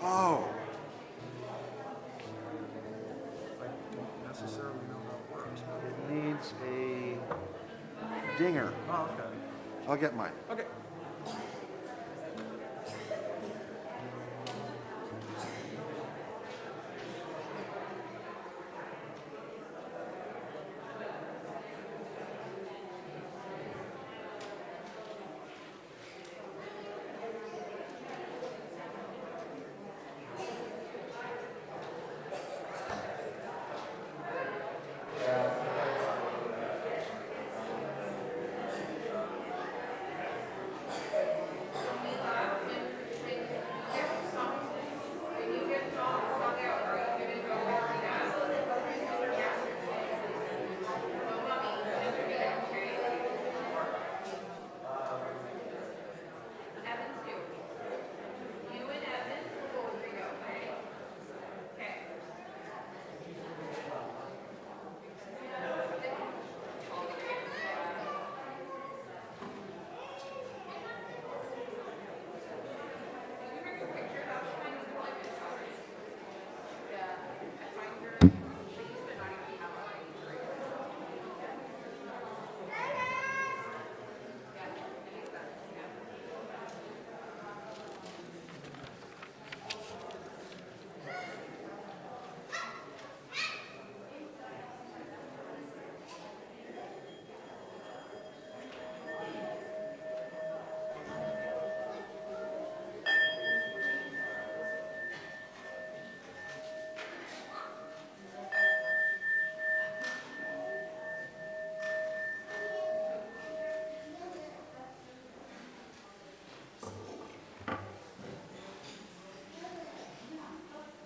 Oh, I don't necessarily know how it works. it needs a dinger. Oh, okay. I'll get mine. Okay.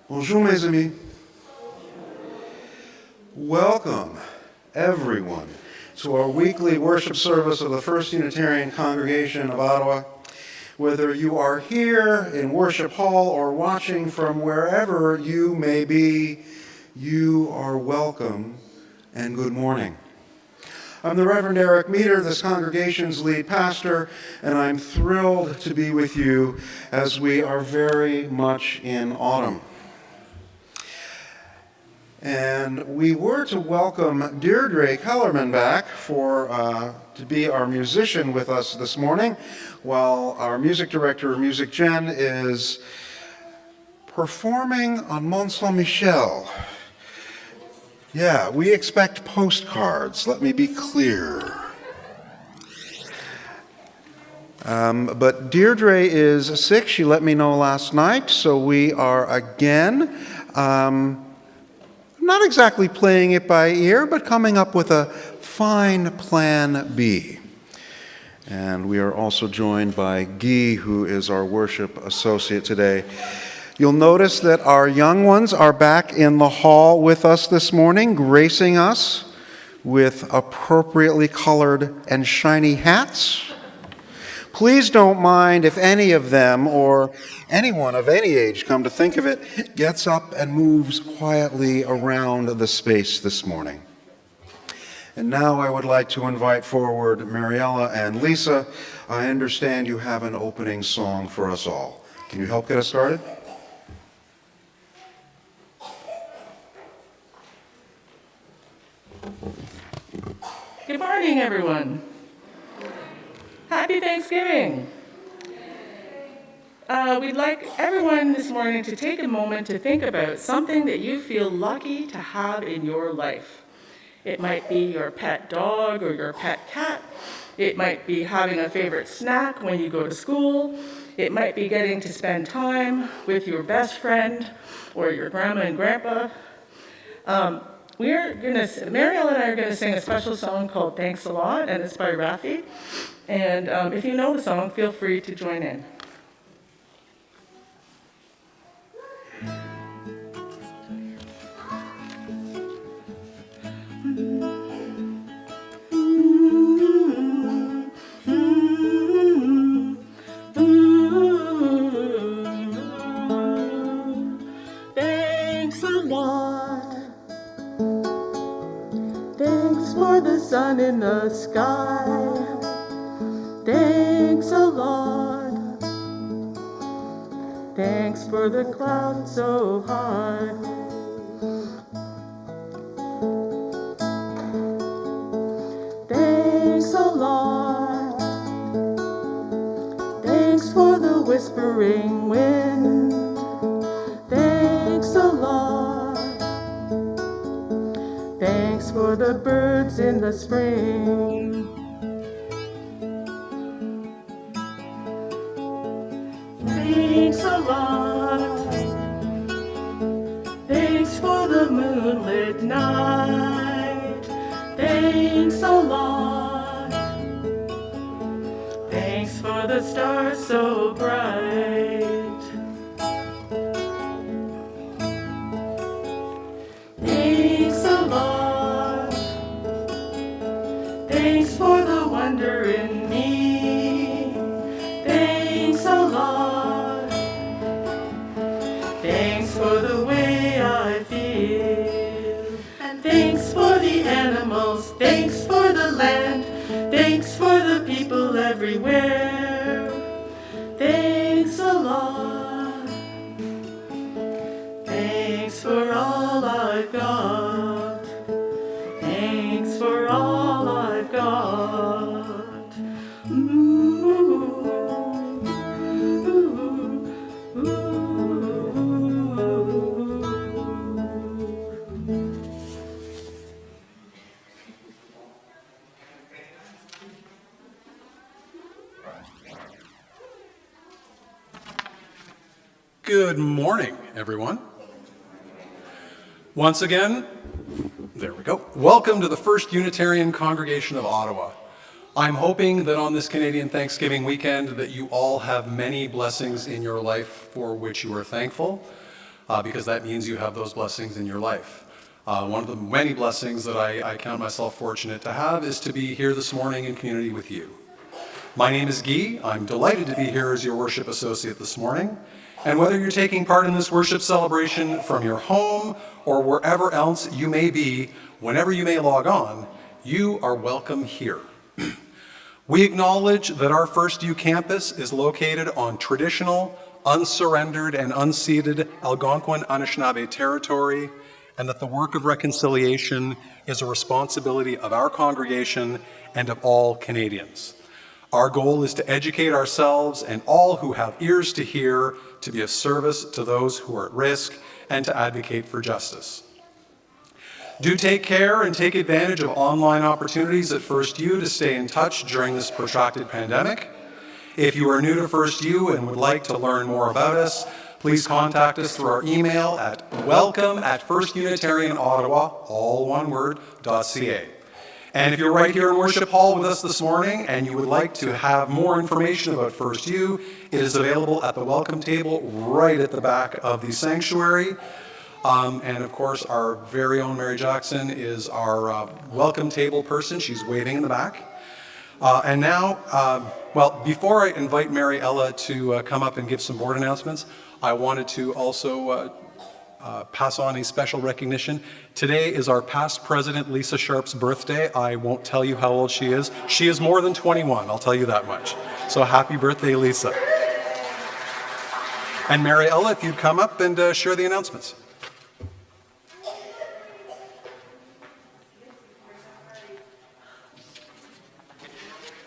Bonjour, mes amis. Welcome, everyone, to our weekly worship service of the First Unitarian Congregation of Ottawa. Whether you are here in Worship Hall or watching from wherever you may be, you are welcome and good morning. I'm the Reverend Eric Meter, this congregation's lead pastor, and I'm thrilled to be with you as we are very much in autumn. And we were to welcome Deirdre Kellerman back to be our musician with us this morning, while our music director, Music Jen, is performing on Mont Saint-Michel. Yeah, we expect postcards, let me be clear. But Deirdre is sick, she let me know last night, so we are again not exactly playing it by ear, but coming up with a fine plan B. And we are also joined by Guy, who is our worship associate today. You'll notice that our young ones are back in the hall with us this morning, gracing us with appropriately colored and shiny hats. Please don't mind if any of them, or anyone of any age, come to think of it, gets up and moves quietly around the space this morning. And now I would like to invite forward Mariella and Lisa. I understand you have an opening song for us all. Can you help get us started? Good morning, everyone. Happy Thanksgiving. We'd like everyone this morning to take a moment to think about something that you feel lucky to have in your life. It might be your pet dog or your pet cat. It might be having a favorite snack when you go to school. It might be getting to spend time with your best friend or your grandma and grandpa. Marielle and I are going to sing a special song called Thanks a Lot, and it's by Rafi. And if you know the song, feel free to join in. Thanks a lot. Thanks for the sun in the sky. Thanks a lot. Thanks for the cloud so high. Thanks a lot. Thanks for the whispering wind. Thanks a lot. Thanks for the birds in the spring. Thanks a lot. Thanks for the moonlit night. Thanks a lot. Thanks for the stars so bright. Thanks a lot. Thanks for the wonder in me. Thanks a lot. Thanks for the way I feel. And thanks for the animals. Thanks for the land. Thanks for the people everywhere. Thanks a lot. Thanks for all I've got. Thanks for all I've got. Ooh, ooh, ooh. Good morning, everyone. Once again, there we go. Welcome to the First Unitarian Congregation of Ottawa. I'm hoping that on this Canadian Thanksgiving weekend that you all have many blessings in your life for which you are thankful, because that means you have those blessings in your life. One of the many blessings that I count myself fortunate to have is to be here this morning in community with you. My name is Guy. I'm delighted to be here as your worship associate this morning. And whether you're taking part in this worship celebration from your home or wherever else you may be, whenever you may log on, you are welcome here. We acknowledge that our FirstU campus is located on traditional, unsurrendered, and unceded Algonquin Anishinaabe territory, and that the work of reconciliation is a responsibility of our congregation and of all Canadians. Our goal is to educate ourselves and all who have ears to hear, to be of service to those who are at risk, and to advocate for justice. Do take care and take advantage of online opportunities at FirstU to stay in touch during this protracted pandemic. If you are new to FirstU and would like to learn more about us, please contact us through our email at welcome@firstunitarianottawa, all one word, .ca. And if you're right here in Worship Hall with us this morning and you would like to have more information about FirstU, it is available at the welcome table right at the back of the sanctuary. And of course, our very own Mary Jackson is our welcome table person. She's waving in the back. And now, well, before I invite Mary Ella to come up and give some board announcements, I wanted to also pass on a special recognition. Today is our past president, Lisa Sharp's birthday. I won't tell you how old she is. She is more than 21, I'll tell you that much. So happy birthday, Lisa. And Mary Ella, if you'd come up and share the announcements.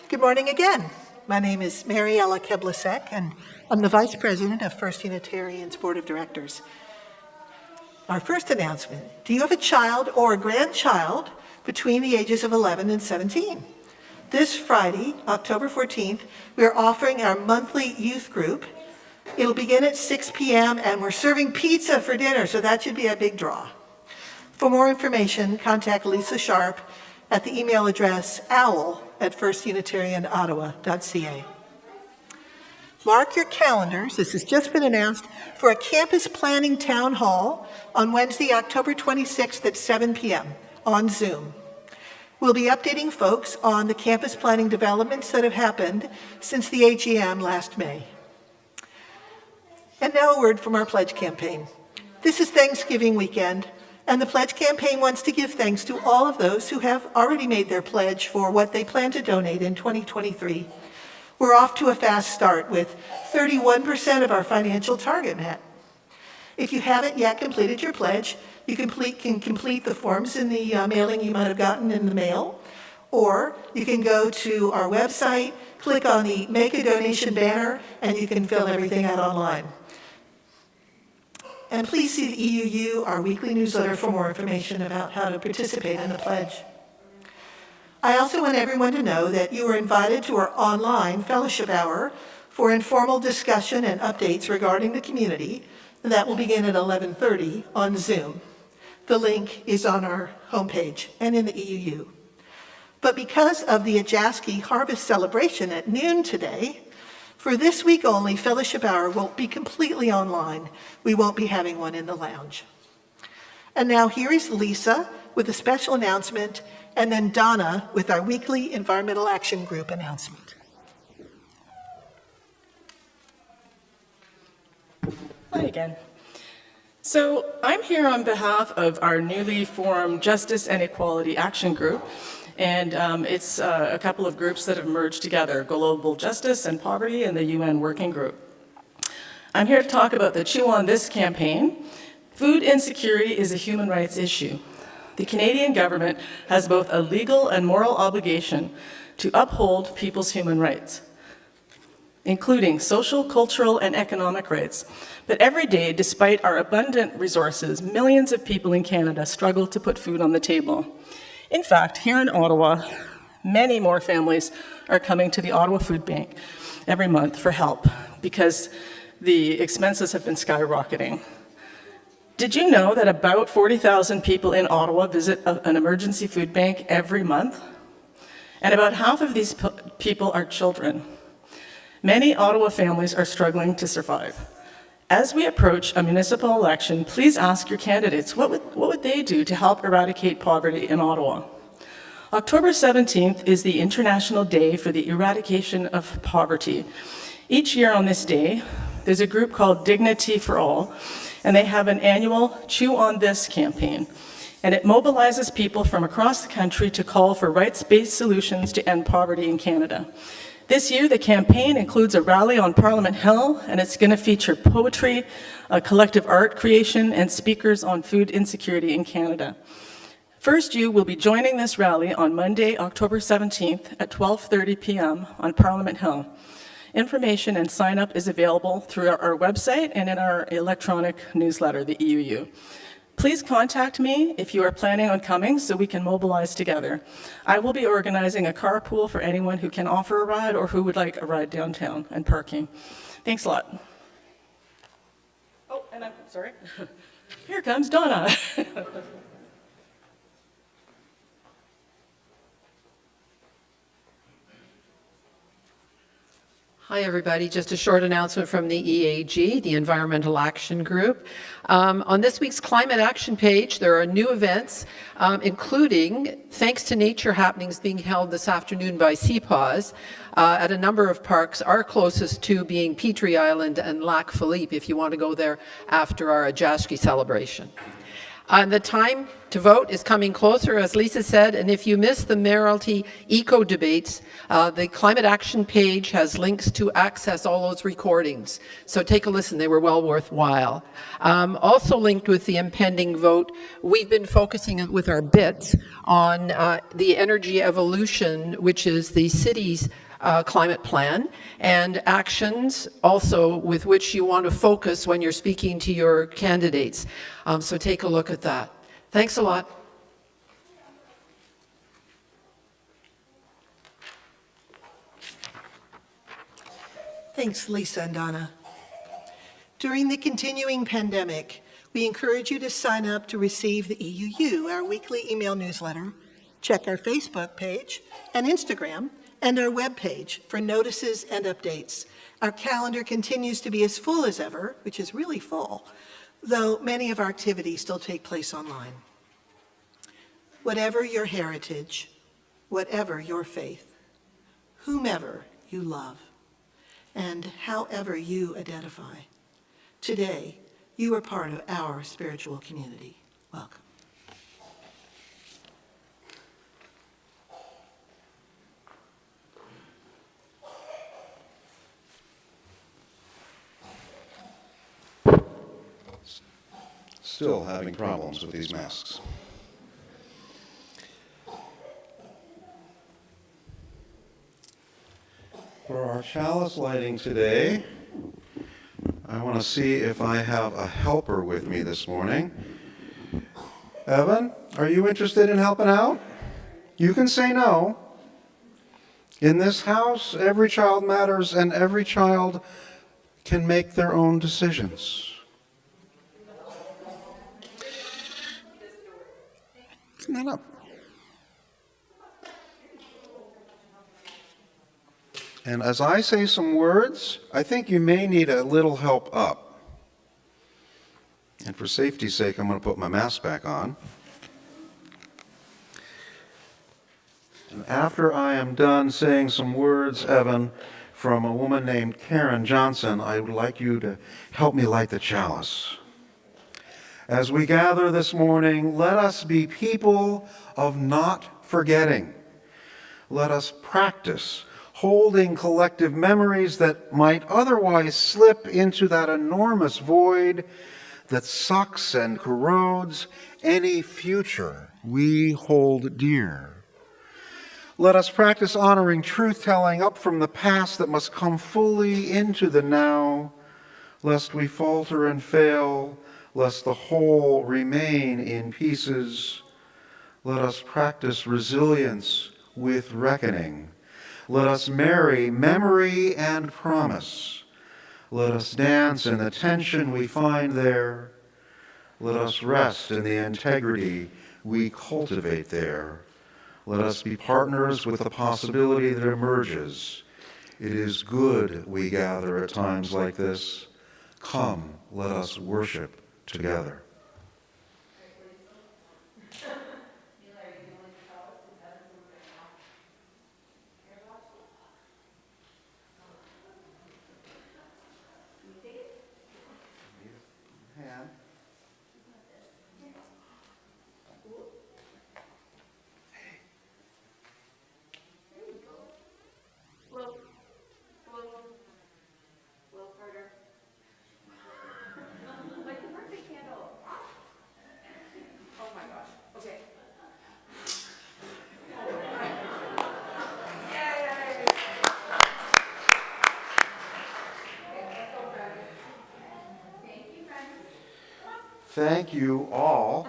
Good morning again. My name is Mary Ella Keblasek, and I'm the Vice President of First Unitarian's Board of Directors. Our first announcement: do you have a child or a grandchild between the ages of 11 and 17? This Friday, October 14th, we are offering our monthly youth group. It'll begin at 6 p.m. and we're serving pizza for dinner, so that should be a big draw. For more information, contact Lisa Sharp at the email address owl@firstunitarianottawa.ca. Mark your calendars, this has just been announced, for a campus planning town hall on Wednesday, October 26th at 7 p.m. on Zoom. We'll be updating folks on the campus planning developments that have happened since the AGM last May. And now a word from our pledge campaign. This is Thanksgiving weekend, and the pledge campaign wants to give thanks to all of those who have already made their pledge for what they plan to donate in 2023. We're off to a fast start with 31% of our financial target met. If you haven't yet completed your pledge, you can complete the forms in the mailing you might have gotten in the mail, or you can go to our website, click on the Make a Donation banner, and you can fill everything out online. And please see the EUU, our weekly newsletter, for more information about how to participate in the pledge. I also want everyone to know that you are invited to our online fellowship hour for informal discussion and updates regarding the community. That will begin at 11:30 on Zoom. The link is on our homepage and in the EUU. But because of the Ajaski Harvest Celebration at noon today, for this week only, Fellowship Hour will be completely online. We won't be having one in the lounge. And now here is Lisa with a special announcement, and then Donna with our weekly Environmental Action Group announcement. Hi again. So I'm here on behalf of our newly formed Justice and Equality Action Group. And it's a couple of groups that have merged together, Global Justice and Poverty and the UN Working Group. I'm here to talk about the Chew on This campaign. Food insecurity is a human rights issue. The Canadian government has both a legal and moral obligation to uphold people's human rights, including social, cultural, and economic rights. But every day, despite our abundant resources, millions of people in Canada struggle to put food on the table. In fact, here in Ottawa, many more families are coming to the Ottawa Food Bank every month for help because the expenses have been skyrocketing. Did you know that about 40,000 people in Ottawa visit an emergency food bank every month? And about half of these people are children. Many Ottawa families are struggling to survive. As we approach a municipal election, please ask your candidates what would they do to help eradicate poverty in Ottawa. October 17th is the International Day for the Eradication of Poverty. Each year on this day, there's a group called Dignity for All, and they have an annual Chew on This campaign. And it mobilizes people from across the country to call for rights-based solutions to end poverty in Canada. This year, the campaign includes a rally on Parliament Hill, and it's going to feature poetry, collective art creation, and speakers on food insecurity in Canada. FirstU will be joining this rally on Monday, October 17th at 12:30 p.m. on Parliament Hill. Information and sign-up is available through our website and in our electronic newsletter, the EUU. Please contact me if you are planning on coming so we can mobilize together. I will be organizing a carpool for anyone who can offer a ride or who would like a ride downtown and parking. Thanks a lot. Oh, and I'm sorry. Here comes Donna. Hi, everybody. Just a short announcement from the EAG, the Environmental Action Group. On this week's Climate Action page, there are new events, including Thanks to Nature happenings being held this afternoon by CPAWS at a number of parks, our closest two being Petrie Island and Lac Philippe, if you want to go there after our Ajaski celebration. The time to vote is coming closer, as Lisa said, and if you missed the Mayoralty Eco Debates, the Climate Action page has links to access all those recordings. So take a listen, they were well worthwhile. Also linked with the impending vote, we've been focusing with our bits on the energy evolution, which is the city's climate plan, and actions also with which you want to focus when you're speaking to your candidates. So take a look at that. Thanks a lot. Thanks, Lisa and Donna. During the continuing pandemic, we encourage you to sign up to receive the EUU, our weekly email newsletter. Check our Facebook page and Instagram and our webpage for notices and updates. Our calendar continues to be as full as ever, which is really full, though many of our activities still take place online. Whatever your heritage, whatever your faith, whomever you love, and however you identify, today you are part of our spiritual community. Welcome. still having problems with these masks. For our chalice lighting today, I want to see if I have a helper with me this morning. Evan, are you interested in helping out? You can say no. In this house, every child matters and every child can make their own decisions. Stand up. And as I say some words, I think you may need a little help up. And for safety's sake, I'm going to put my mask back on. And after I am done saying some words, Evan, from a woman named Karen Johnson, I would like you to help me light the chalice. As we gather this morning, let us be people of not forgetting. Let us practice holding collective memories that might otherwise slip into that enormous void that sucks and corrodes any future we hold dear. Let us practice honoring truth-telling up from the past that must come fully into the now, lest we falter and fail, lest the whole remain in pieces. Let us practice resilience with reckoning. Let us marry memory and promise. Let us dance in the tension we find there. Let us rest in the integrity we cultivate there. Let us be partners with the possibility that emerges. It is good we gather at times like this. Come, let us worship together. Thank you all.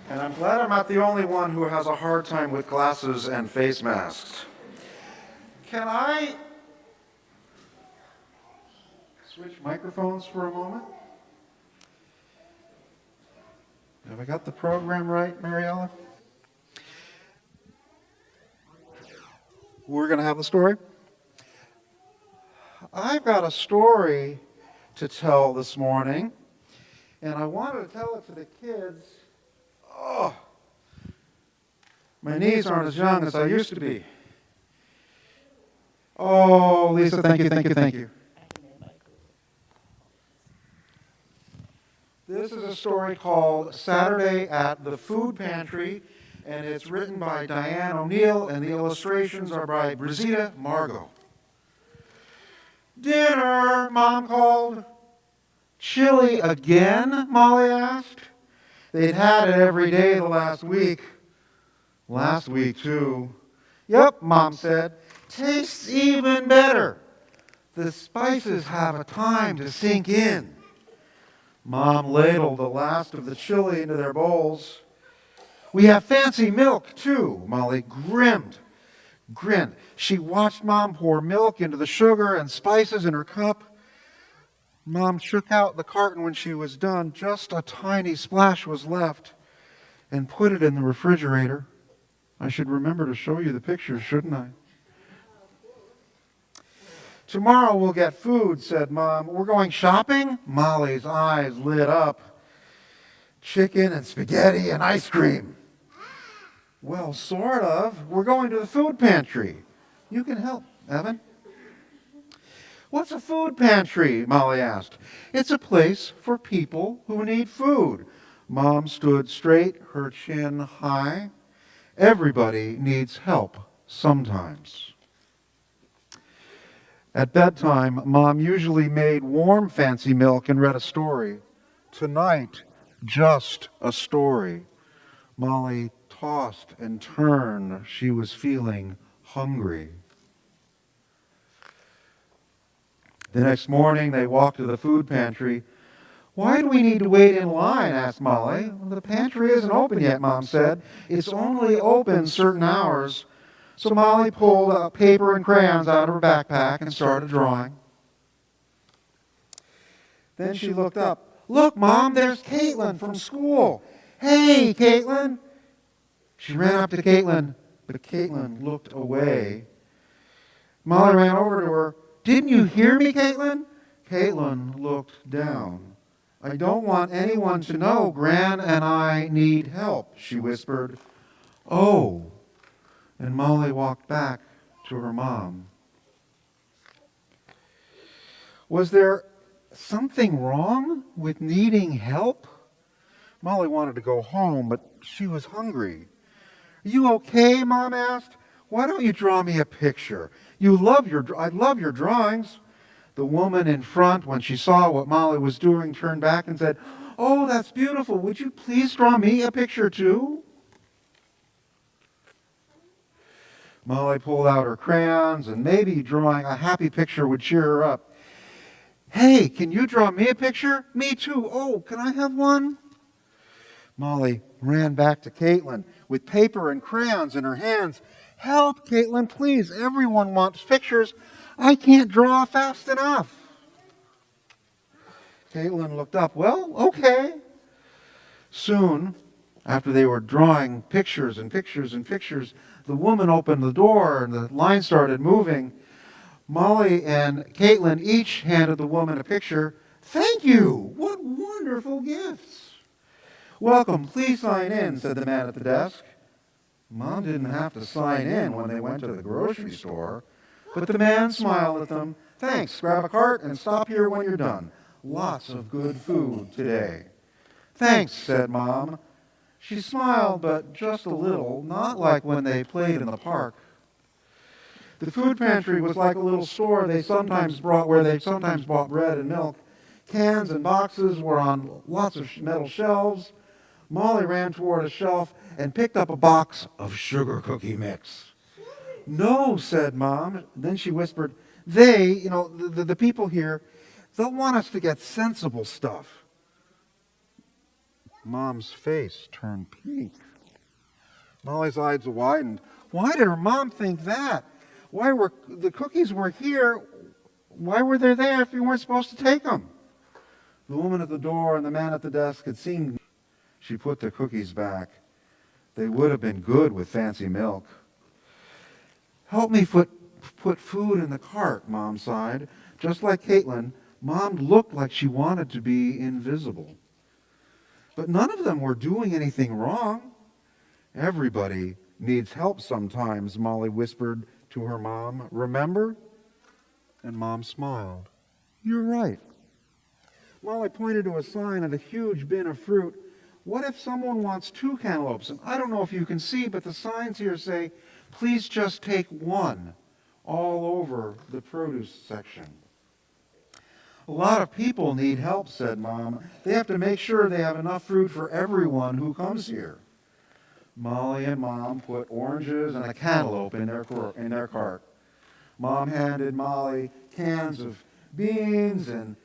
And I'm glad I'm not the only one who has a hard time with glasses and face masks. Can I switch microphones for a moment? Have I got the program right, Mariella? We're going to have the story. I've got a story to tell this morning. And I wanted to tell it to the kids. Oh, my knees aren't as young as I used to be. Oh, Lisa, thank you, thank you, thank you. This is a story called Saturday at the Food Pantry, and it's written by Diane O'Neill, and the illustrations are by Brizita Margot. Dinner, Mom called. Chili again? Molly asked. They'd had it every day the last week. Last week, too. Yep, Mom said. Tastes even better. The spices have a time to sink in. Mom ladled the last of the chili into their bowls. We have fancy milk, too, Molly grinned. She watched Mom pour milk into the sugar and spices in her cup. Mom shook out the carton when she was done. Just a tiny splash was left, and put it in the refrigerator. I should remember to show you the pictures, shouldn't I? Tomorrow we'll get food, said Mom. We're going shopping? Molly's eyes lit up. Chicken and spaghetti and ice cream. Well, sort of. We're going to the food pantry. You can help, Evan. What's a food pantry? Molly asked. It's a place for people who need food. Mom stood straight, her chin high. Everybody needs help sometimes. At bedtime, Mom usually made warm fancy milk and read a story. Tonight, just a story. Molly tossed and turned. She was feeling hungry. The next morning, they walked to the food pantry. "Why do we need to wait in line?" asked Molly. "The pantry isn't open yet," Mom said. "It's only open certain hours." So Molly pulled out paper and crayons out of her backpack and started drawing. Then she looked up. "Look, Mom, there's Caitlin from school." "Hey, Caitlin." She ran up to Caitlin, but Caitlin looked away. Molly ran over to her. "Didn't you hear me, Caitlin?" Caitlin looked down. "I don't want anyone to know Gran and I need help," she whispered. "Oh." And Molly walked back to her mom. Was there something wrong with needing help? Molly wanted to go home, but she was hungry. "Are you okay?" Mom asked. "Why don't you draw me a picture? I love your drawings." The woman in front, when she saw what Molly was doing, turned back and said, "Oh, that's beautiful. Would you please draw me a picture too?" Molly pulled out her crayons, and maybe drawing a happy picture would cheer her up. "Hey, can you draw me a picture?" "Me too." "Oh, can I have one?" Molly ran back to Caitlin with paper and crayons in her hands. "Help, Caitlin, please. Everyone wants pictures. I can't draw fast enough." Caitlin looked up. "Well, okay." Soon, after they were drawing pictures and pictures and pictures, the woman opened the door and the line started moving. Molly and Caitlin each handed the woman a picture. "Thank you! What wonderful gifts!" "Welcome, please sign in," said the man at the desk. Mom didn't have to sign in when they went to the grocery store, but the man smiled at them. "Thanks, grab a cart and stop here when you're done. Lots of good food today." "Thanks," said Mom. She smiled, but just a little, not like when they played in the park. The food pantry was like a little store where they sometimes bought bread and milk. Cans and boxes were on lots of metal shelves. Molly ran toward a shelf and picked up a box of sugar cookie mix. "No," said Mom. Then she whispered, the people here, they'll want us to get sensible stuff." Mom's face turned pink. Molly's eyes widened. Why did her mom think that? Why were the cookies were here? Why were they there if you weren't supposed to take them? The woman at the door and the man at the desk had seen. She put the cookies back. They would have been good with fancy milk. "Help me put food in the cart," Mom sighed. Just like Caitlin, Mom looked like she wanted to be invisible. But none of them were doing anything wrong. "Everybody needs help sometimes," Molly whispered to her mom. "Remember?" And Mom smiled. "You're right." Molly pointed to a sign at a huge bin of fruit. "What if someone wants 2 cantaloupes? And I don't know if you can see, but the signs here say, 'Please just take 1,' all over the produce section." "A lot of people need help," said Mom. "They have to make sure they have enough fruit for everyone who comes here." Molly and Mom put oranges and a cantaloupe in their cart. Mom handed Molly cans of beans and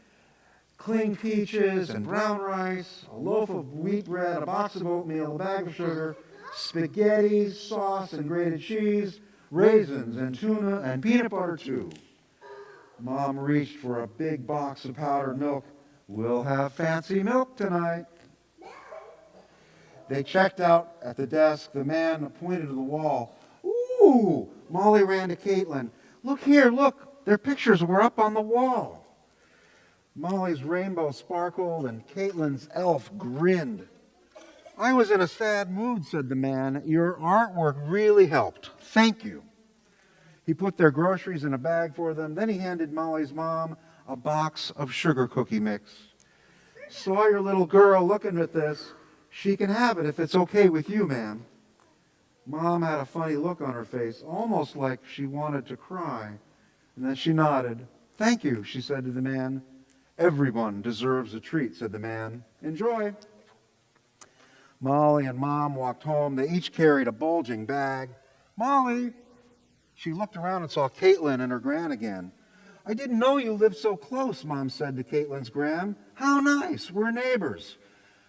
cling peaches and brown rice, a loaf of wheat bread, a box of oatmeal, a bag of sugar, spaghetti, sauce and grated cheese, raisins and tuna and peanut butter too. Mom reached for a big box of powdered milk. "We'll have fancy milk tonight." They checked out at the desk. The man pointed to the wall. "Ooh!" Molly ran to Caitlin. "Look here, look. Their pictures were up on the wall." Molly's rainbow sparkled and Caitlin's elf grinned. "I was in a sad mood," said the man. "Your artwork really helped. Thank you." He put their groceries in a bag for them. Then he handed Molly's mom a box of sugar cookie mix. "Saw your little girl looking at this. She can have it if it's okay with you, ma'am." Mom had a funny look on her face, almost like she wanted to cry. And then she nodded. "Thank you," she said to the man. "Everyone deserves a treat," said the man. "Enjoy." Molly and Mom walked home. They each carried a bulging bag. Molly, she looked around and saw Caitlin and her gran again. I didn't know you lived so close, Mom said to Caitlin's gran. How nice, we're neighbors.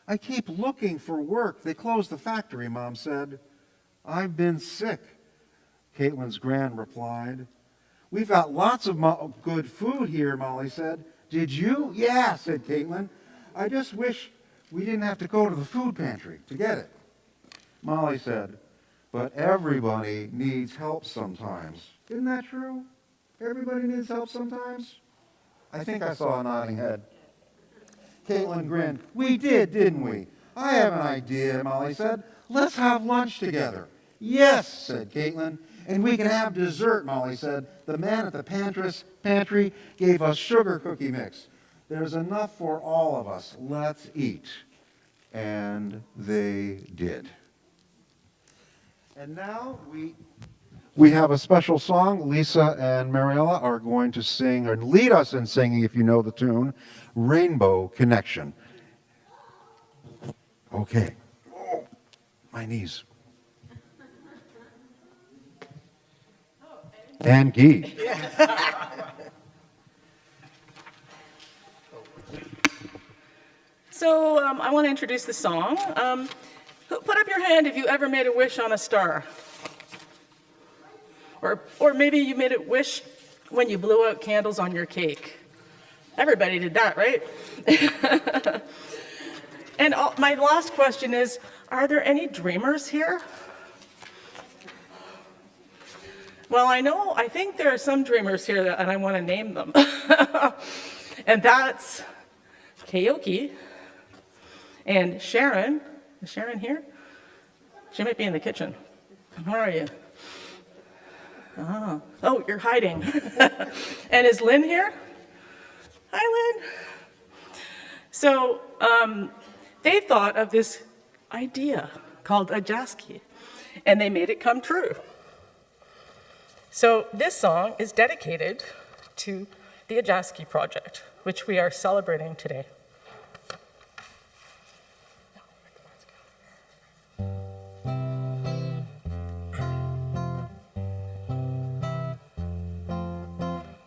I keep looking for work. They closed the factory, Mom said. I've been sick, Caitlin's gran replied. We've got lots of good food here, Molly said. Did you? Yeah, said Caitlin. I just wish we didn't have to go to the food pantry to get it. Molly said, but everybody needs help sometimes. Isn't that true? Everybody needs help sometimes? I think I saw a nodding head. Caitlin grinned. We did, didn't we? I have an idea, Molly said. Let's have lunch together. Yes, said Caitlin. And we can have dessert, Molly said. The man at the pantry gave us sugar cookie mix. There's enough for all of us. Let's eat. And they did. And now we have a special song. Lisa and Mariella are going to sing, or lead us in singing, if you know the tune, Rainbow Connection. Okay. Oh, my knees. And Guy. So I want to introduce the song. Put up your hand if you ever made a wish on a star. Or maybe you made a wish when you blew out candles on your cake. Everybody did that, right? And my last question is, are there any dreamers here? Well, I think there are some dreamers here, and I want to name them. And that's Kayoki and Sharon. Is Sharon here? She might be in the kitchen. Where are you? Oh, you're hiding. And is Lynn here? Hi, Lynn. So they thought of this idea called a jaski, and they made it come true. So this song is dedicated to the Ajaski Project, which we are celebrating today.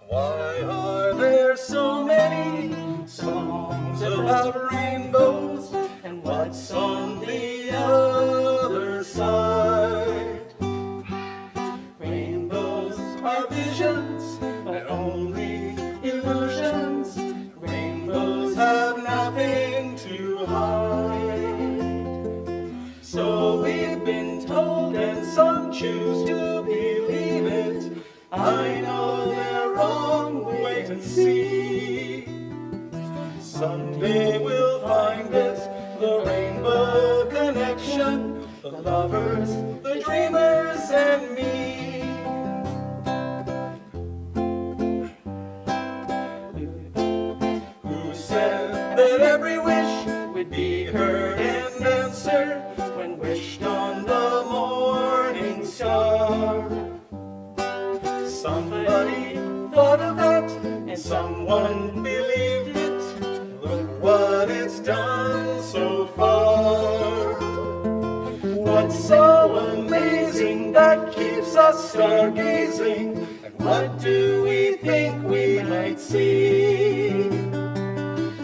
Why are there so many songs about rainbows, and what's on the other side? Rainbows are visions, but only illusions. Rainbows have nothing to hide. So we've been told, and some choose to believe it. I know they're wrong, wait and see. Someday we'll find it, the rainbow connection, the lovers, the dreamers, and me. Who said that every wish would be heard and answered when wished on the morning star? Somebody thought of that, and someone believed it. Look what it's done so far. What's so amazing that keeps us stargazing? And what do we think we might see?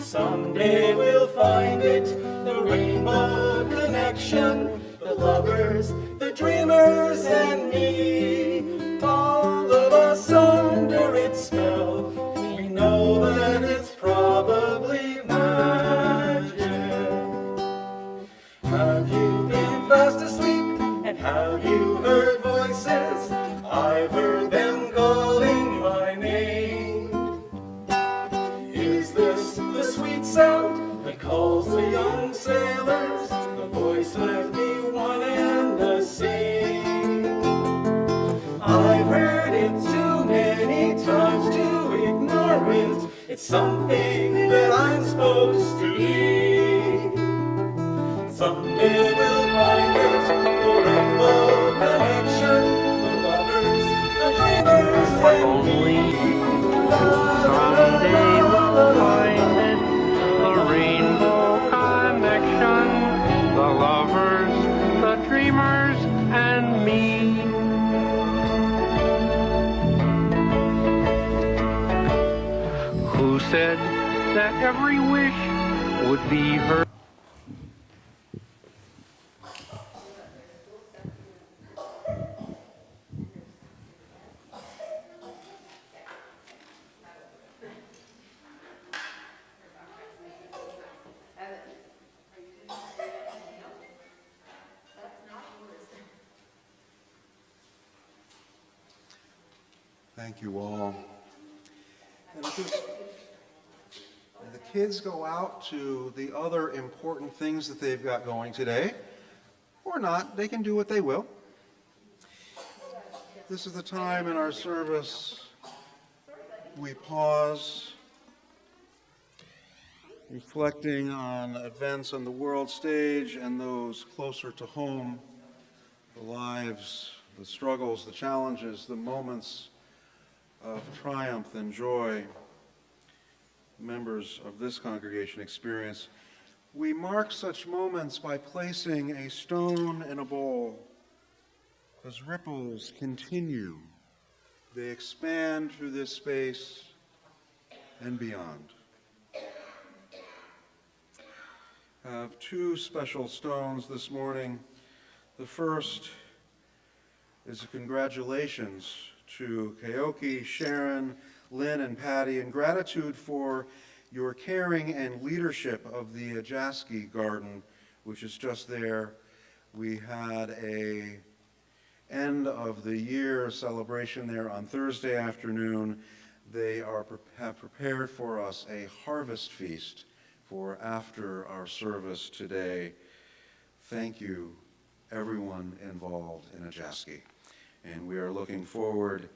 Someday we'll find it, the rainbow connection, the lovers, the dreamers, and me. All of us under its spell, we know that it's probably magic. Have you been fast asleep, and have you heard voices? I've heard them calling my name. Is this the sweet sound that calls the young sailors? The voice might be one and the same. I've heard it too many times to ignore it. It's something that I'm supposed to be. Someday we'll find it, the rainbow connection, the lovers, the dreamers, and me. Someday we'll find it, the rainbow connection, the lovers. that every wish would be heard. Thank you all. And the kids go out to the other important things that they've got going today, or not, they can do what they will. This is the time in our service we pause, reflecting on events on the world stage and those closer to home, the lives, the struggles, the challenges, the moments of triumph and joy members of this congregation experience. We mark such moments by placing a stone in a bowl. As ripples continue, they expand through this space and beyond. I have two special stones this morning. The first is a congratulations to Keoki, Sharon, Lynn, and Patty in gratitude for your caring and leadership of the Ajaski Garden, which is just there. We had a end of the year celebration there on Thursday afternoon. They have prepared for us a harvest feast for after our service today. Thank you, everyone involved in Ajaski. And we are looking forward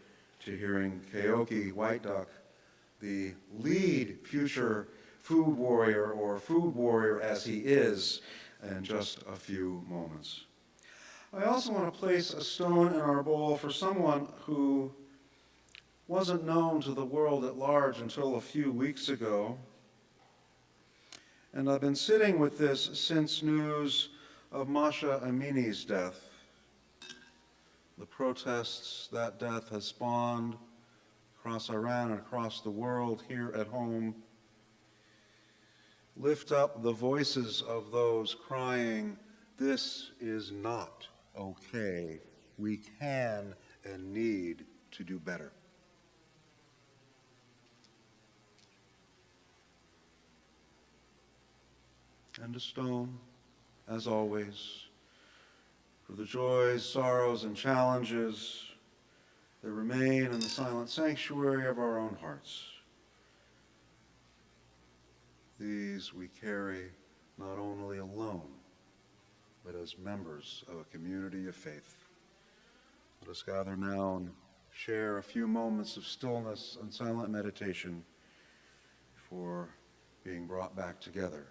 to hearing Keoki White Duck, the lead future food warrior, or food warrior as he is, in just a few moments. I also want to place a stone in our bowl for someone who wasn't known to the world at large until a few weeks ago. And I've been sitting with this since news of Masha Amini's death. The protests that death has spawned across Iran and across the world, here at home. Lift up the voices of those crying, "This is not okay. We can and need to do better." And a stone, as always, for the joys, sorrows, and challenges that remain in the silent sanctuary of our own hearts. These we carry not only alone, but as members of a community of faith. Let us gather now and share a few moments of stillness and silent meditation before being brought back together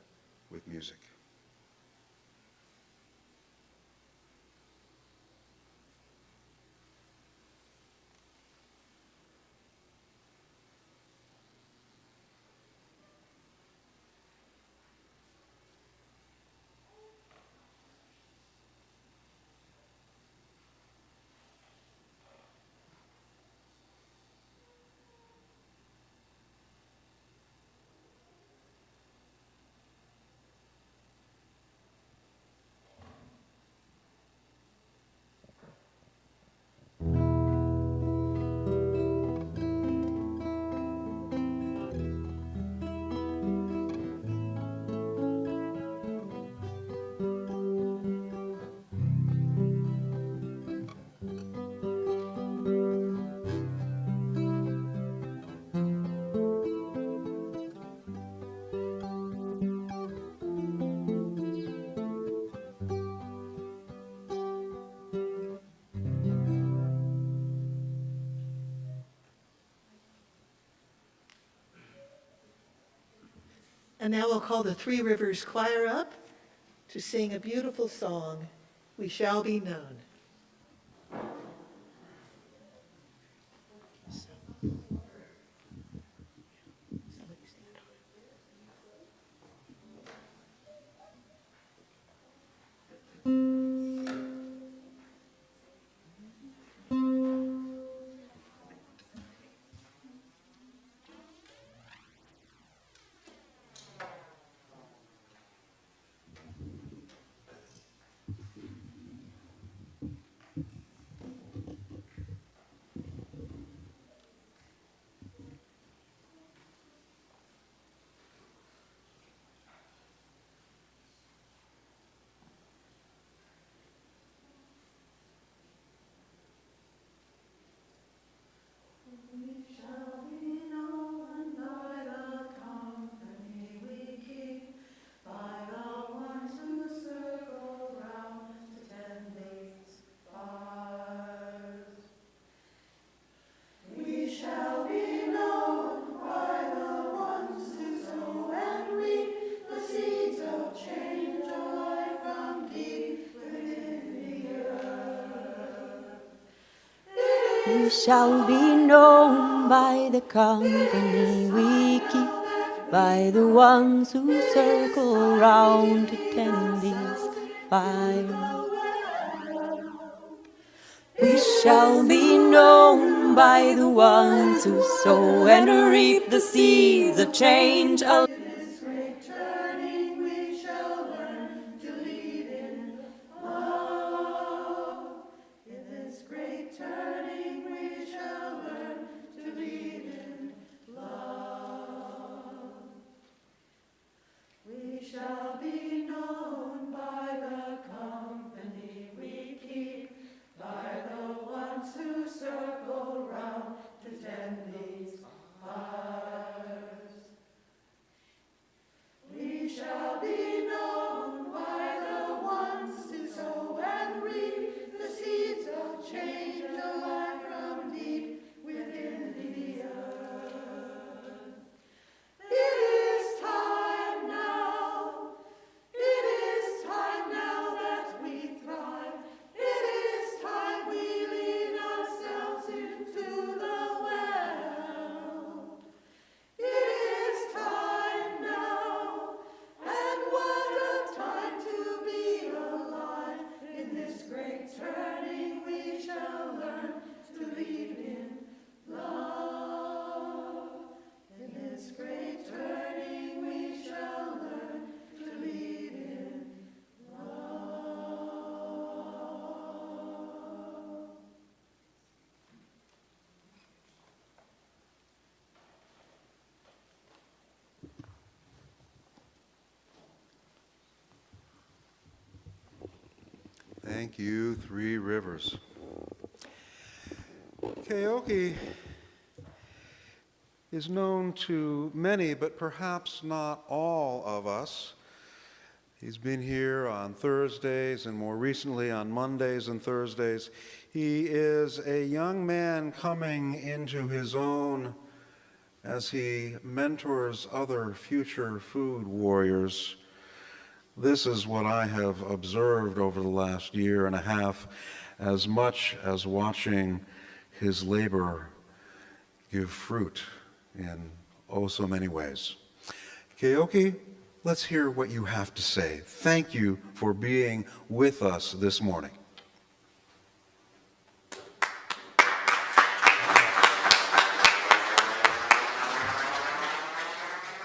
with music. And now we'll call the Three Rivers Choir up to sing a beautiful song, "We Shall Be Known." We shall be known by the company we keep, by the ones who circle round to tend these fires. We shall be known by the ones who sow and reap the seeds of change. Thank you, Three Rivers. Keoki is known to many, but perhaps not all of us. He's been here on Thursdays and more recently on Mondays and Thursdays. He is a young man coming into his own as he mentors other future food warriors. This is what I have observed over the last year and a half, as much as watching his labor give fruit in oh so many ways. Keoki, let's hear what you have to say. Thank you for being with us this morning.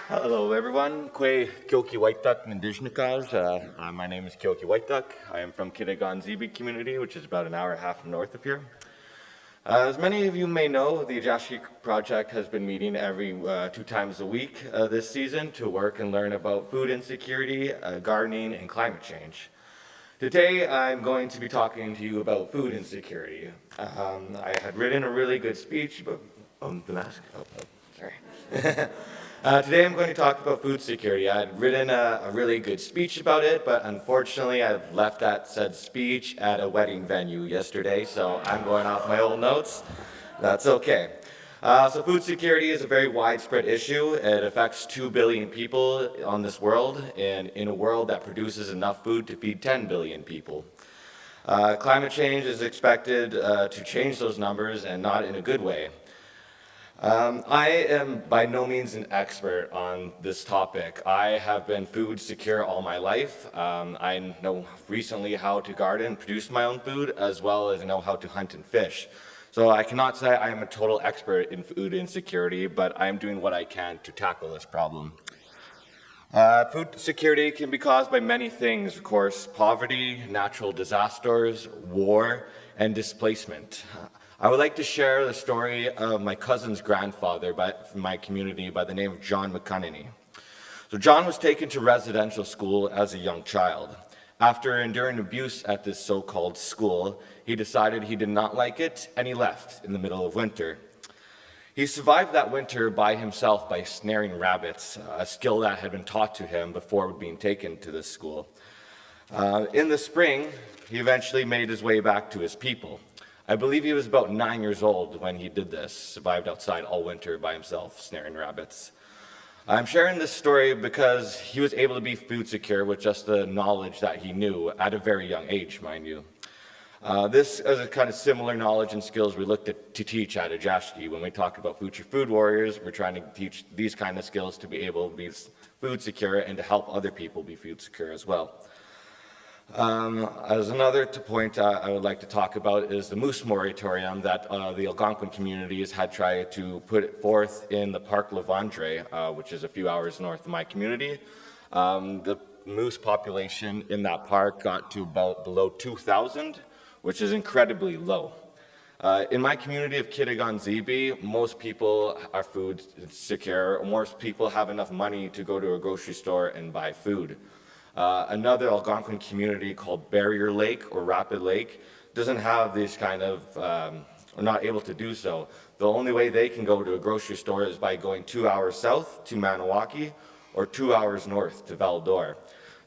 Hello everyone, Kwe Kyoki Waitak Nindishnikaj. My name is Kyoki Waitak. I am from Kitagan Zibi community, which is about an hour and a half north of here. As many of you may know, the Ajashi Project has been meeting every 2 times a week this season to work and learn about food insecurity, gardening, and climate change. Today I'm going to be talking to you about food insecurity. I had written a really good speech, but the mask. Sorry. Today I'm going to talk about food security. I had written a really good speech about it, but unfortunately I left that said speech at a wedding venue yesterday, so I'm going off my old notes. That's okay. So food security is a very widespread issue. It affects 2 billion people on this world, and in a world that produces enough food to feed 10 billion people. Climate change is expected to change those numbers, and not in a good way. I am by no means an expert on this topic. I have been food secure all my life. I know recently how to garden and produce my own food, as well as know how to hunt and fish. So I cannot say I am a total expert in food insecurity, but I am doing what I can to tackle this problem. Food security can be caused by many things, of course: poverty, natural disasters, war, and displacement. I would like to share the story of my cousin's grandfather from my community by the name of John McConney. So John was taken to residential school as a young child. After enduring abuse at this so-called school, he decided he did not like it, and he left in the middle of winter. He survived that winter by himself by snaring rabbits, a skill that had been taught to him before being taken to this school. In the spring, he eventually made his way back to his people. I believe he was about 9 years old when he did this, survived outside all winter by himself, snaring rabbits. I'm sharing this story because he was able to be food secure with just the knowledge that he knew at a very young age, mind you. This is a kind of similar knowledge and skills we looked at to teach at Ajashki. When we talk about future food warriors, we're trying to teach these kind of skills to be able to be food secure and to help other people be food secure as well. As another point I would like to talk about is the moose moratorium that the Algonquin communities had tried to put forth in the Parc La Vendre, which is a few hours north of my community. The moose population in that park got to about below 2,000, which is incredibly low. In my community of Kitigan-Zibi, most people are food secure. Most people have enough money to go to a grocery store and buy food. Another Algonquin community called Barrier Lake or Rapid Lake doesn't have these kind of, are not able to do so. The only way they can go to a grocery store is by going 2 hours south to Maniwaki or 2 hours north to Val-d'Or.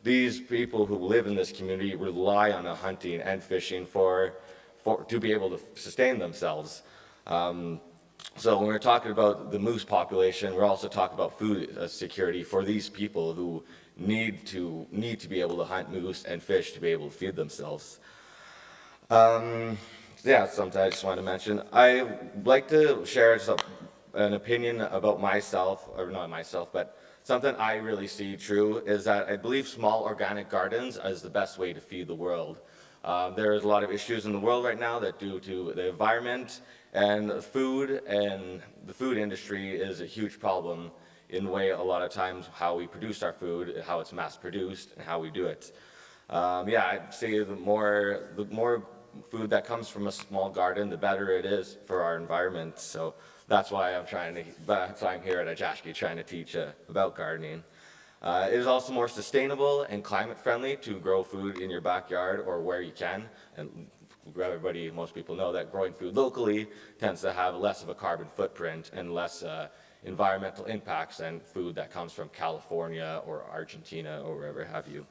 These people who live in this community rely on hunting and fishing to be able to sustain themselves. So when we're talking about the moose population, we're also talking about food security for these people who need to be able to hunt moose and fish to be able to feed themselves. Yeah, something I just want to mention. I like to share an opinion about myself, or not myself, but something I really see true is that I believe small organic gardens is the best way to feed the world. There's a lot of issues in the world right now that due to the environment and the food industry is a huge problem in the way a lot of times how we produce our food, how it's mass produced, and how we do it. Yeah, I'd say the more food that comes from a small garden, the better it is for our environment. So that's why I'm here at Ajashki trying to teach about gardening. It is also more sustainable and climate friendly to grow food in your backyard or where you can. And most people know that growing food locally tends to have less of a carbon footprint and less environmental impacts than food that comes from California or Argentina or wherever have you.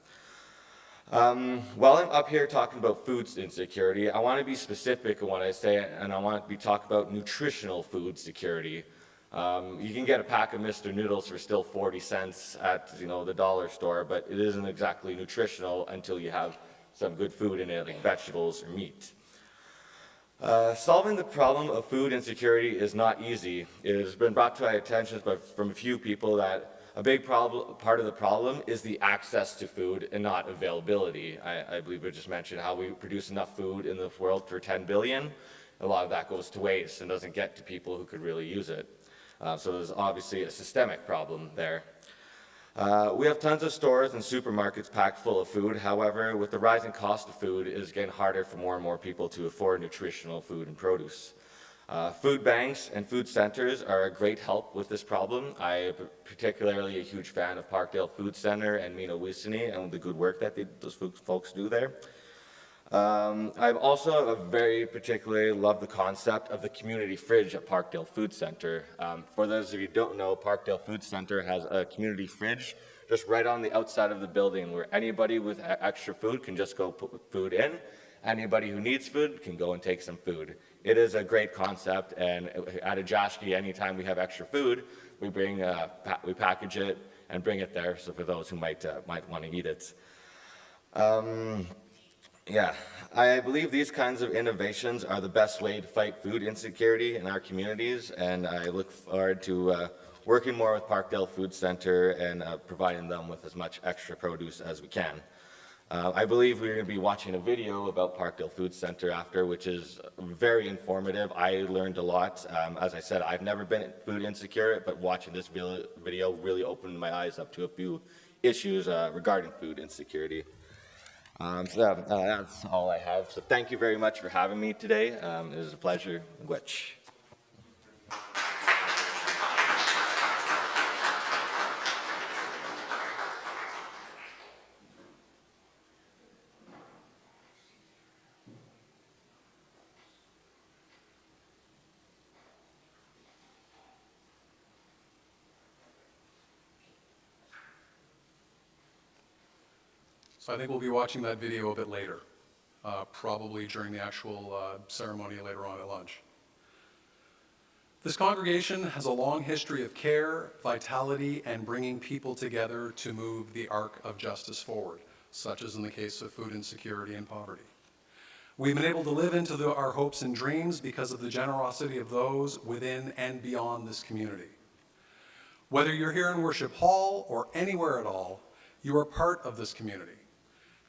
While I'm up here talking about food insecurity, I want to be specific in what I say, and I want to be talking about nutritional food security. You can get a pack of Mr. Noodles for still 40 cents at the dollar store, but it isn't exactly nutritional until you have some good food in it, like vegetables or meat. Solving the problem of food insecurity is not easy. It has been brought to my attention from a few people that a big part of the problem is the access to food and not availability. I believe we just mentioned how we produce enough food in the world for 10 billion. A lot of that goes to waste and doesn't get to people who could really use it. So there's obviously a systemic problem there. We have tons of stores and supermarkets packed full of food. However, with the rising cost of food, it is getting harder for more and more people to afford nutritional food and produce. Food banks and food centers are a great help with this problem. I am particularly a huge fan of Parkdale Food Center and Mina Wisini and the good work that those folks do there. I've also very particularly loved the concept of the community fridge at Parkdale Food Center. For those of you who don't know, Parkdale Food Center has a community fridge just right on the outside of the building where anybody with extra food can just go put food in. Anybody who needs food can go and take some food. It is a great concept, and at Ajashki, anytime we have extra food, we package it and bring it there. So for those who might want to eat it. Yeah, I believe these kinds of innovations are the best way to fight food insecurity in our communities, and I look forward to working more with Parkdale Food Center and providing them with as much extra produce as we can. I believe we're going to be watching a video about Parkdale Food Center after, which is very informative. I learned a lot. As I said, I've never been food insecure, but watching this video really opened my eyes up to a few issues regarding food insecurity. So that's all I have. So thank you very much for having me today. It was a pleasure. Gwitch. So I think we'll be watching that video a bit later, probably during the actual ceremony later on at lunch. This congregation has a long history of care, vitality, and bringing people together to move the arc of justice forward, such as in the case of food insecurity and poverty. We've been able to live into our hopes and dreams because of the generosity of those within and beyond this community. Whether you're here in Worship Hall or anywhere at all, you are part of this community.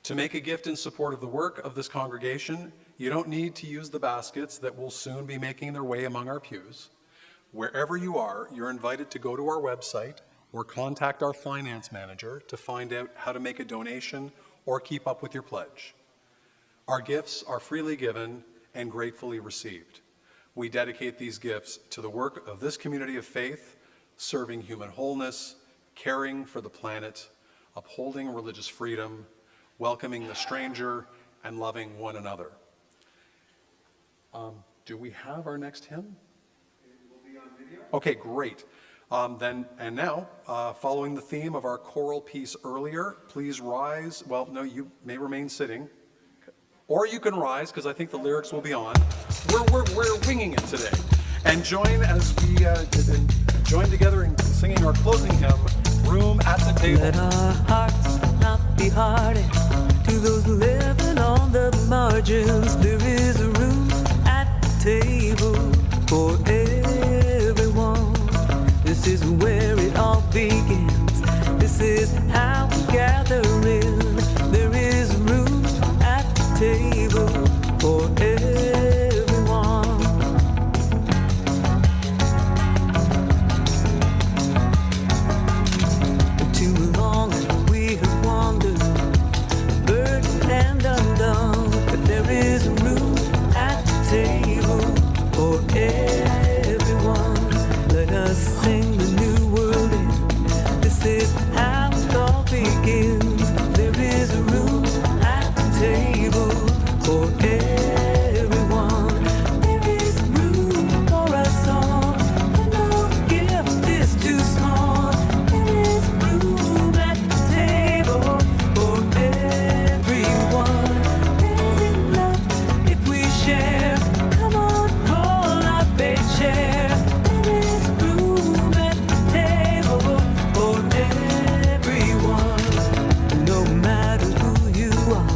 To make a gift in support of the work of this congregation, you don't need to use the baskets that will soon be making their way among our pews. Wherever you are, you're invited to go to our website or contact our finance manager to find out how to make a donation or keep up with your pledge. Our gifts are freely given and gratefully received. We dedicate these gifts to the work of this community of faith, serving human wholeness, caring for the planet, upholding religious freedom, welcoming the stranger, and loving one another. Do we have our next hymn? It will be on video. Okay, great. Now, following the theme of our choral piece earlier, please rise. Well, no, you may remain sitting. Or you can rise, because I think the lyrics will be on. We're winging it today. And join as we join together in singing our closing hymn, Room at the Table. Let our hearts not be hardened to those living on the margins. There is a room at the table for everyone. This is where it all begins. This is how we gather in. There is room at the table for everyone. Too long we have wandered, burdened and undone, but there is room at the table for everyone. Let us sing the new world in. This is how it all begins. There is a room at the table for everyone. There is room for us all, and no gift is too small. There is room at the table for everyone. There's enough if we share. Come on, pull up a chair. There is room at the table for everyone. No matter who you are,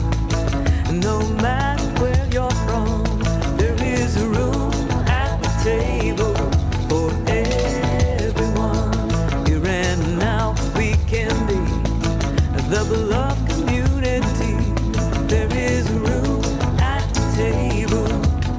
no matter where you're from, there is a room at the table for everyone. Here and now we can be the beloved community. There is room at the table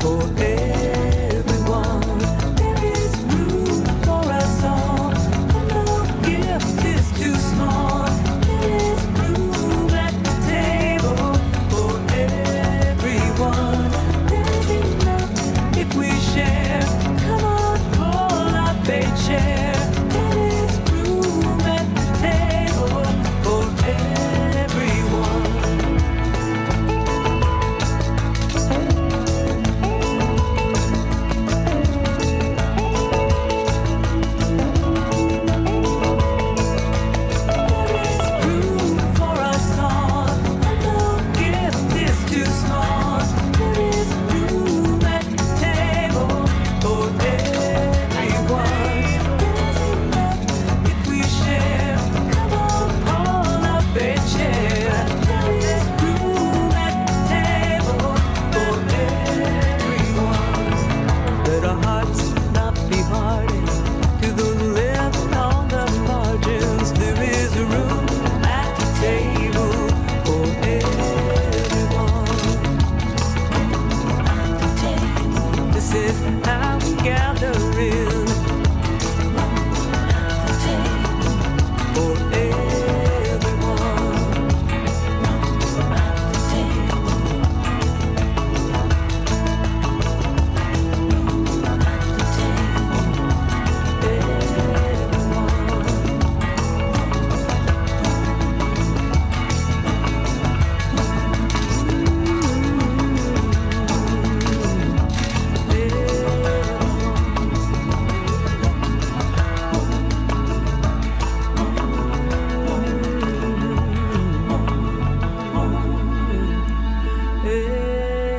for everyone. There is room for us all, and no gift is too small. There is room at the table for everyone. There's enough if we share. Come on, pull up a chair. There is room at the table for everyone. There is room for us all, and no gift is too small. There is room at the table for everyone. There's enough if we share. Come on, pull up a chair. There is room at the table for everyone. Let our hearts not be hardened to the living on the margins. There is a room at the table for everyone. This is how we gather in. For everyone.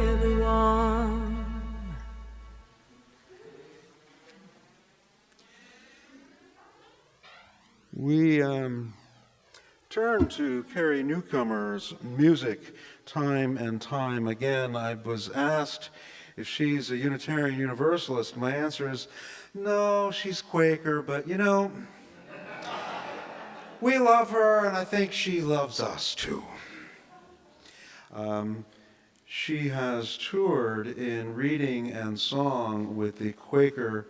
Everyone. We turn to Carrie Newcomer's music time and time again. I was asked if she's a Unitarian Universalist. My answer is no, she's Quaker, but you know, we love her and I think she loves us too. She has toured in reading and song with the Quaker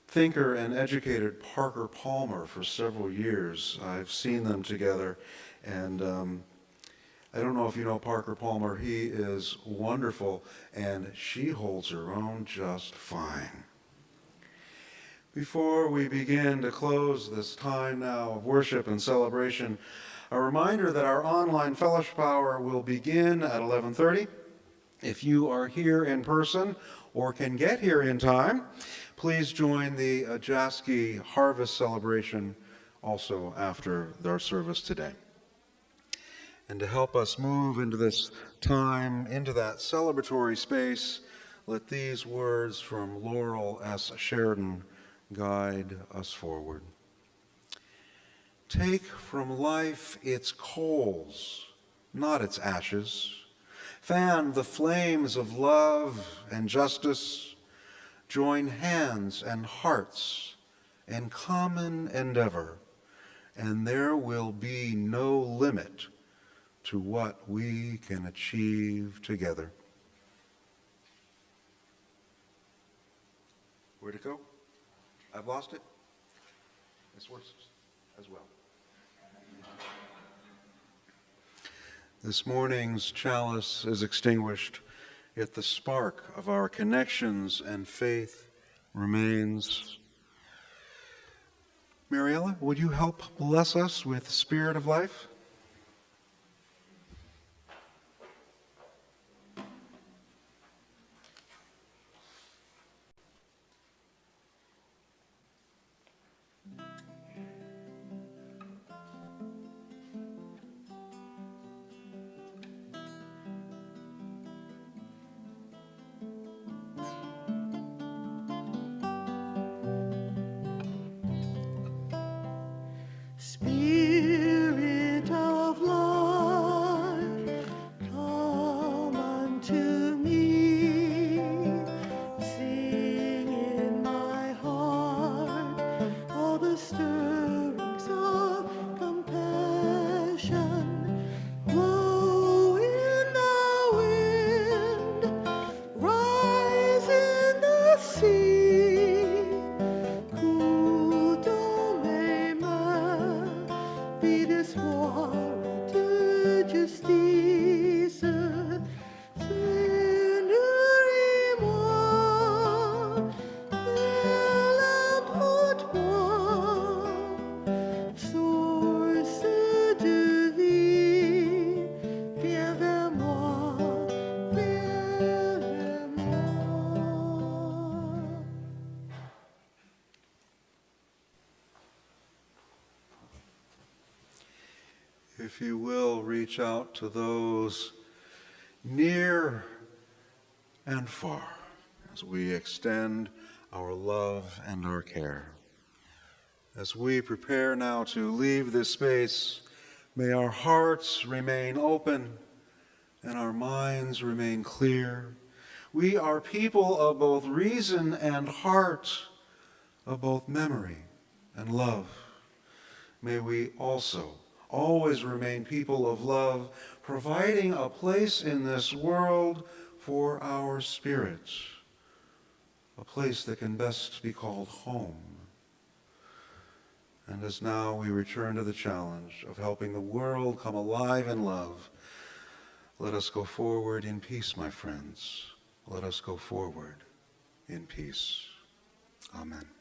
thinker and educator Parker Palmer for several years. I've seen them together, and I don't know if you know Parker Palmer. He is wonderful, and she holds her own just fine. Before we begin to close this time now of worship and celebration, a reminder that our online fellowship hour will begin at 11:30. If you are here in person or can get here in time, please join the Ajaski Harvest Celebration also after our service today. And to help us move into this time, into that celebratory space, let these words from Laurel S. Sheridan guide us forward. Take from life its coals, not its ashes. Fan the flames of love and justice. Join hands and hearts in common endeavor, and there will be no limit to what we can achieve together. Where'd it go? I've lost it? This works as well. This morning's chalice is extinguished, yet the spark of our connections and faith remains. Mariella, would you help bless us with Spirit of Life? Spirit of life, come unto me. Sing in my heart all the stirrings of compassion. Blow in the wind, rise in the sea. Cool dans mes mains, vis d'espoir et de justice. Nourris-moi, emporte-moi, source de vie, viens vers moi, viens vers moi. If you will, reach out to those near and far as we extend our love and our care. As we prepare now to leave this space, may our hearts remain open and our minds remain clear. We are people of both reason and heart, of both memory and love. May we also always remain people of love, providing a place in this world for our spirits, a place that can best be called home. And as now we return to the challenge of helping the world come alive in love, let us go forward in peace, my friends. Let us go forward in peace. Amen.